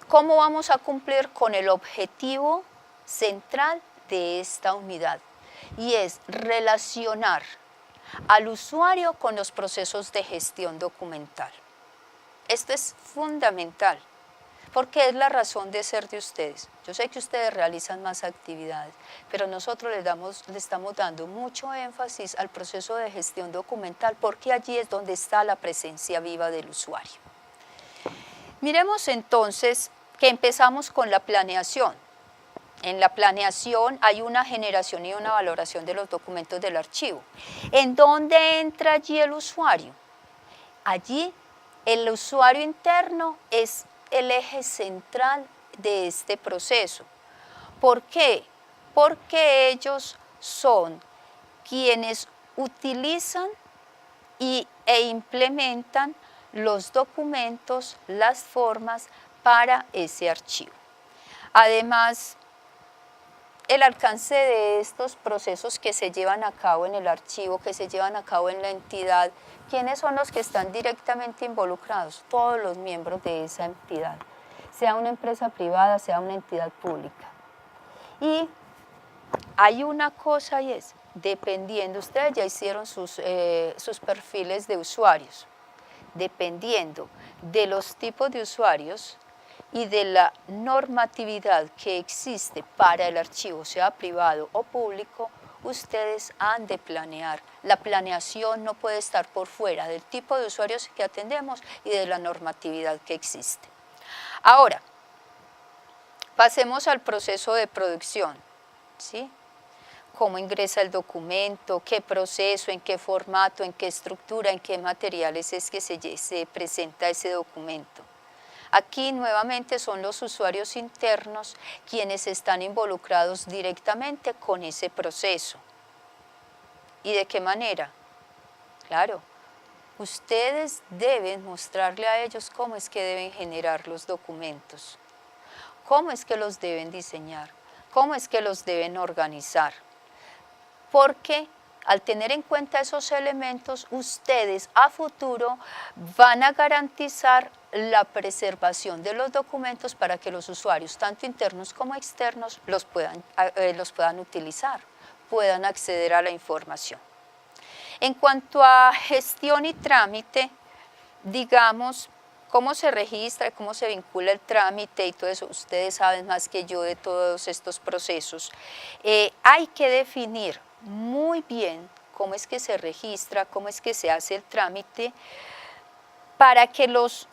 cómo vamos a cumplir con el objetivo central de esta unidad, y es relacionar al usuario con los procesos de gestión documental. Esto es fundamental, porque es la razón de ser de ustedes. Yo sé que ustedes realizan más actividades, pero nosotros le estamos dando mucho énfasis al proceso de gestión documental, porque allí es donde está la presencia viva del usuario. Miremos entonces que empezamos con la planeación. En la planeación hay una generación y una valoración de los documentos del archivo. ¿En dónde entra allí el usuario? Allí el usuario interno es el eje central de este proceso. ¿Por qué? Porque ellos son quienes utilizan e implementan los documentos, las formas para ese archivo. Además, el alcance de estos procesos que se llevan a cabo en el archivo, que se llevan a cabo en la entidad, ¿quiénes son los que están directamente involucrados? Todos los miembros de esa entidad, sea una empresa privada, sea una entidad pública. Y hay una cosa, y es, dependiendo, ustedes ya hicieron sus perfiles de usuarios, dependiendo de los tipos de usuarios y de la normatividad que existe para el archivo, sea privado o público, ustedes han de planear. La planeación no puede estar por fuera del tipo de usuarios que atendemos y de la normatividad que existe. Ahora, pasemos al proceso de producción, ¿sí? Cómo ingresa el documento, qué proceso, en qué formato, en qué estructura, en qué materiales es que se presenta ese documento. Aquí nuevamente son los usuarios internos quienes están involucrados directamente con ese proceso. ¿Y de qué manera? Claro, ustedes deben mostrarle a ellos cómo es que deben generar los documentos, cómo es que los deben diseñar, cómo es que los deben organizar. Porque al tener en cuenta esos elementos, ustedes a futuro van a garantizar la preservación de los documentos para que los usuarios, tanto internos como externos, los puedan utilizar, puedan acceder a la información. En cuanto a gestión y trámite, digamos, cómo se registra, cómo se vincula el trámite y todo eso, ustedes saben más que yo de todos estos procesos. Hay que definir muy bien cómo es que se registra, cómo es que se hace el trámite, para que los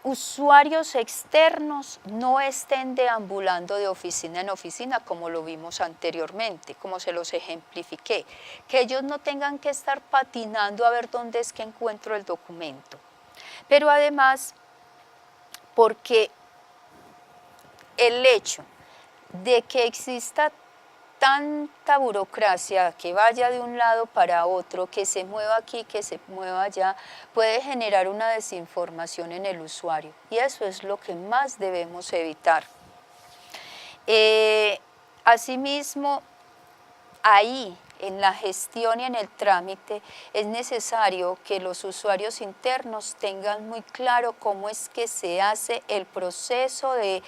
usuarios externos no estén deambulando de oficina en oficina como lo vimos anteriormente, como se los ejemplifiqué, que ellos no tengan que estar patinando a ver dónde es que encuentro el documento. Pero además, porque el hecho de que exista tanta burocracia que vaya de un lado para otro, que se mueva aquí, que se mueva allá, puede generar una desinformación en el usuario, y eso es lo que más debemos evitar. Asimismo, ahí en la gestión y en el trámite es necesario que los usuarios internos tengan muy claro cómo es que se hace el proceso de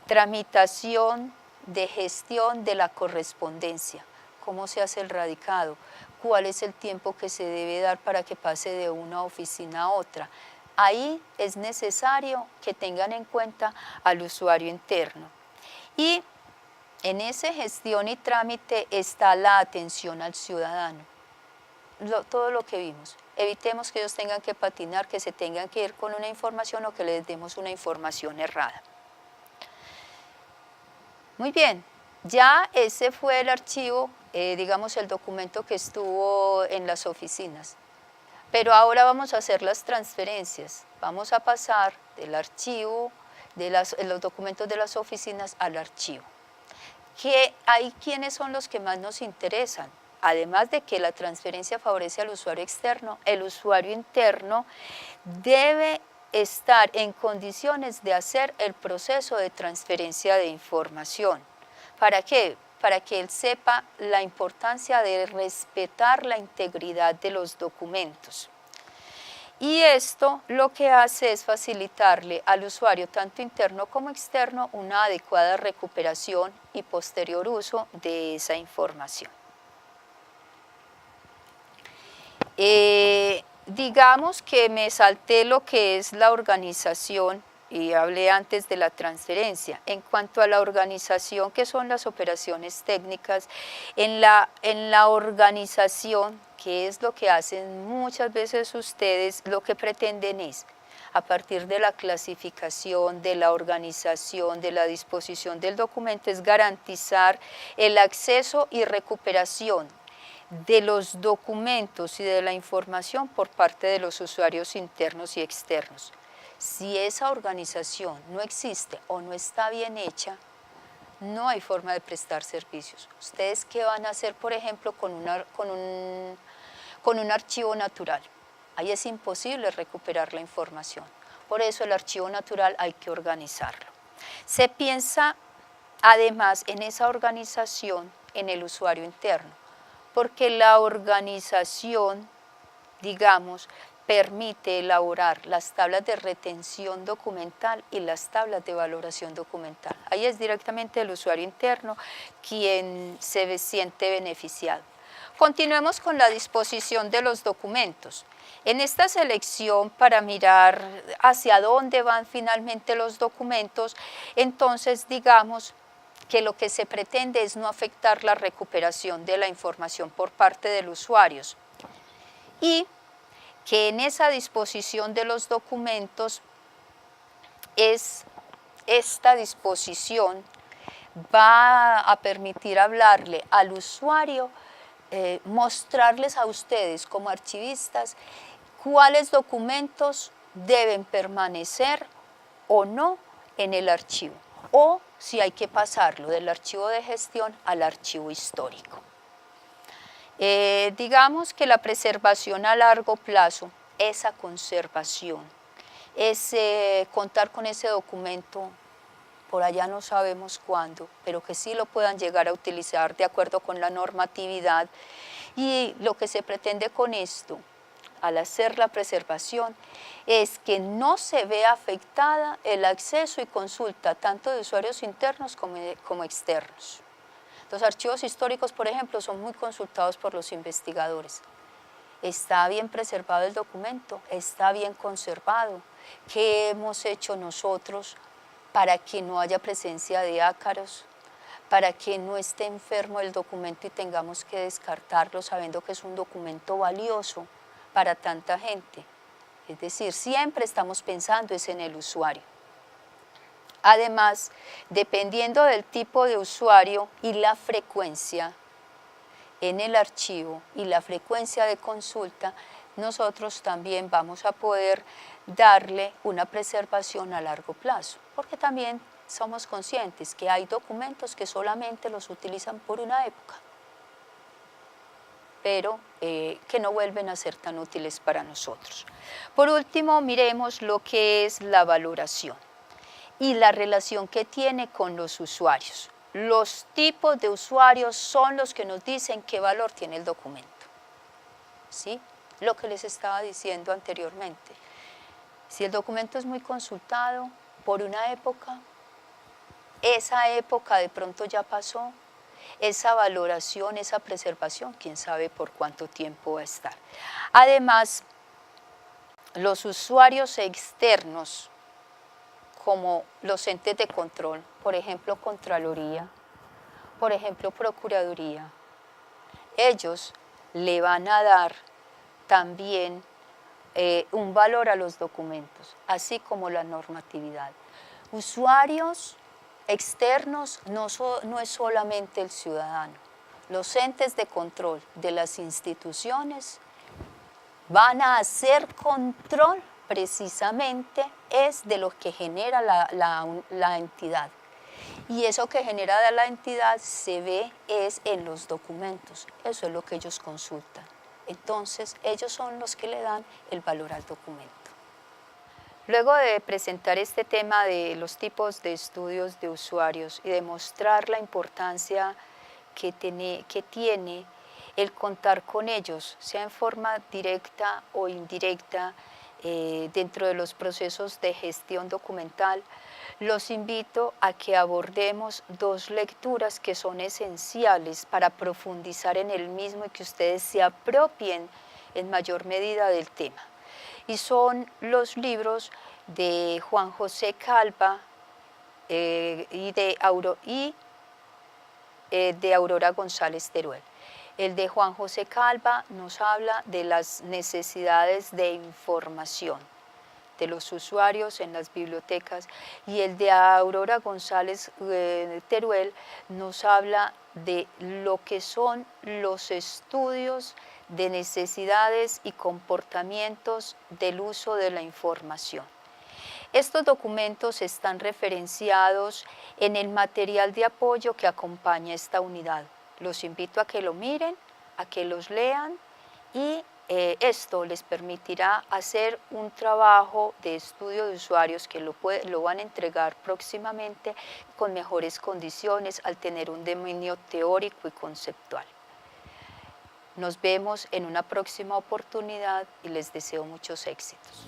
tramitación, de gestión de la correspondencia, cómo se hace el radicado, cuál es el tiempo que se debe dar para que pase de una oficina a otra. Ahí es necesario que tengan en cuenta al usuario interno. Y en esa gestión y trámite está la atención al ciudadano, todo lo que vimos. Evitemos que ellos tengan que patinar, que se tengan que ir con una información o que les demos una información errada. Muy bien, ya ese fue el archivo, digamos el documento que estuvo en las oficinas. Pero ahora vamos a hacer las transferencias. Vamos a pasar del archivo los documentos de las oficinas al archivo. ¿Quiénes son los que más nos interesan? Además de que la transferencia favorece al usuario externo, el usuario interno debe estar en condiciones de hacer el proceso de transferencia de información. ¿Para qué? Para que él sepa la importancia de respetar la integridad de los documentos. Y esto lo que hace es facilitarle al usuario, tanto interno como externo, una adecuada recuperación y posterior uso de esa información. Digamos que me salté lo que es la organización y hablé antes de la transferencia. En cuanto a la organización, que son las operaciones técnicas, en la organización, que es lo que hacen muchas veces ustedes, lo que pretenden es, a partir de la clasificación, de la organización, de la disposición del documento, es garantizar el acceso y recuperación de los documentos y de la información por parte de los usuarios internos y externos. Si esa organización no existe o no está bien hecha, no hay forma de prestar servicios. ¿Ustedes qué van a hacer, por ejemplo, con un archivo natural? Ahí es imposible recuperar la información. Por eso el archivo natural hay que organizarlo. Se piensa además en esa organización en el usuario interno, porque la organización, digamos, permite elaborar las tablas de retención documental y las tablas de valoración documental. Ahí es directamente el usuario interno quien se siente beneficiado. Continuemos con la disposición de los documentos. En esta selección, para mirar hacia dónde van finalmente los documentos, entonces digamos que lo que se pretende es no afectar la recuperación de la información por parte de los usuarios y que en esa disposición de los documentos esta disposición va a permitir hablarle al usuario, mostrarles a ustedes como archivistas cuáles documentos deben permanecer o no en el archivo, o si hay que pasarlo del archivo de gestión al archivo histórico. Digamos que la preservación a largo plazo, esa conservación, es contar con ese documento por allá no sabemos cuándo, pero que sí lo puedan llegar a utilizar de acuerdo con la normatividad. Y lo que se pretende con esto, al hacer la preservación, es que no se vea afectada el acceso y consulta tanto de usuarios internos como externos. Los archivos históricos, por ejemplo, son muy consultados por los investigadores. ¿Está bien preservado el documento? ¿Está bien conservado? ¿Qué hemos hecho nosotros para que no haya presencia de ácaros? Para que no esté enfermo el documento y tengamos que descartarlo sabiendo que es un documento valioso para tanta gente. Es decir, siempre estamos pensando es en el usuario. Además, dependiendo del tipo de usuario y la frecuencia en el archivo y la frecuencia de consulta, nosotros también vamos a poder darle una preservación a largo plazo, porque también somos conscientes que hay documentos que solamente los utilizan por una época, pero que no vuelven a ser tan útiles para nosotros. Por último, miremos lo que es la valoración y la relación que tiene con los usuarios. Los tipos de usuarios son los que nos dicen qué valor tiene el documento. ¿Sí? Lo que les estaba diciendo anteriormente. Si el documento es muy consultado por una época, esa época de pronto ya pasó, esa valoración, esa preservación, quién sabe por cuánto tiempo va a estar. Además, los usuarios externos, como los entes de control, por ejemplo, Contraloría, por ejemplo, Procuraduría, ellos le van a dar también un valor a los documentos, así como la normatividad. Usuarios externos no es solamente el ciudadano. Los entes de control de las instituciones van a hacer control precisamente es de lo que genera la entidad. Y eso que genera la entidad se ve es en los documentos, eso es lo que ellos consultan. Entonces, ellos son los que le dan el valor al documento. Luego de presentar este tema de los tipos de estudios de usuarios y demostrar la importancia que tiene el contar con ellos, sea en forma directa o indirecta, dentro de los procesos de gestión documental, los invito a que abordemos dos lecturas que son esenciales para profundizar en el mismo y que ustedes se apropien en mayor medida del tema. Y son los libros de Juan José Calva y de Aurora González Teruel. El de Juan José Calva nos habla de las necesidades de información de los usuarios en las bibliotecas, y el de Aurora González Teruel nos habla de lo que son los estudios de necesidades y comportamientos del uso de la información. Estos documentos están referenciados en el material de apoyo que acompaña esta unidad. Los invito a que lo miren, a que los lean y esto les permitirá hacer un trabajo de estudio de usuarios que lo van a entregar próximamente con mejores condiciones al tener un dominio teórico y conceptual. Nos vemos en una próxima oportunidad y les deseo muchos éxitos.